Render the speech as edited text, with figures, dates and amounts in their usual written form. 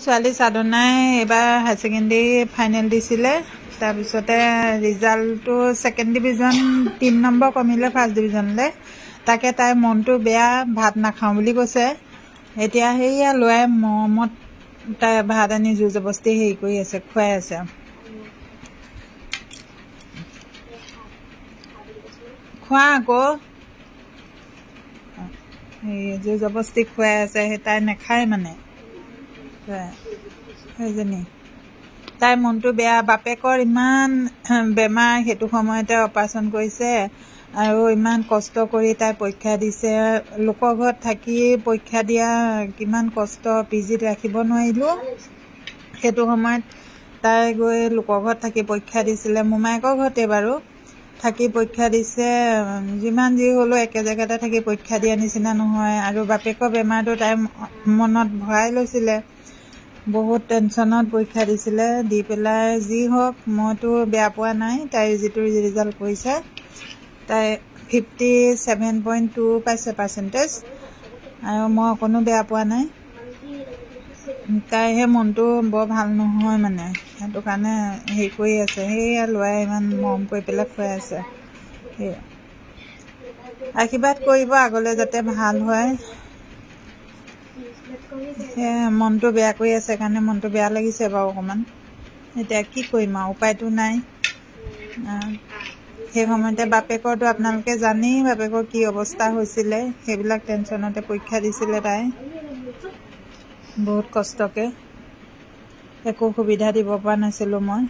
ছোৱালী সাধনাই এবাৰ হাই secondary final দিছিলে তাৰপিছতে ৰিজাল্টটো সেকেন্ড ডিভিজন 3 নম্বৰ কমিলে ফাৰ্ষ্ট ডিভিজনলে তাকে তাই মনটো বেয়া ভাত নাখাও বুলি কৈছে এতিয়া হেইয়া লয় মমত তাই ভাত আনি জুজবস্তি হেই কৰি আছে খুৱাই আছে খোৱা আকৌ এই জুজবস্তি খুৱাই আছে তাই নাখায় মানে সেইজনী তাই মনটো বেয়া বাপেকৰ ইমান বেমাৰ হেতু সময়তে অপাৰেচন কৰিছে আৰু ইমান কষ্ট কৰি তাই পৰীক্ষা দিছে লোকৰ ঘৰত থাকি পৰীক্ষা দিয়া কিমান কষ্ট পিজিত ৰাখিব নোৱাৰিলো হেতু সময়ত তাই গৈ লোকৰ ঘৰত থাকি পৰীক্ষা দিছিলে মোমাইকৰ ঘৰতে বাৰু থাকি পৰীক্ষা দিছে যিমান যি হলো একে জায়গাতে থাকি পৰীক্ষা দিয়া নিচিনা নহয় আৰু বাপেকৰ বেমাৰটো তাই মনত ভৰাই লৈছিলে বহুত টেনশনত পৰীক্ষা দিছিলে দি পেলাই যি হওক মইতো বেয়া পোৱা নাই তাই যেটো ৰিজাল্ট কৰিছে তাই 57.2 পাইছে পাৰ্চেন্টেজ আৰু মই কোনো বেয়া পোৱা নাই তাই হে মনটো বৰ ভাল নহয় মানে হেতু কাৰণে হেই কৰি আছে হেয়া লয় ইমান মৰম কৰি পেলাই খুৱাই আছে আশীৰ্বাদ কৰিব আগলে যাতে ভাল হয় মনটো বেয়া কৰি আছে কাৰণে মনটো বেয়া লাগিছে বাৰু অকমান এতিয়া কি কৰিম আৰু উপায়টো নাই সেই সময়তে বাপেকৰটো আপোনালোকে জানেই বাপেকৰ কি অৱস্থা হৈছিলে সেইবিলাক টেনশনতে পৰীক্ষা দিছিলে তাই বহুত কষ্টকে একো সুবিধা দিব পৰা নাছিলো মই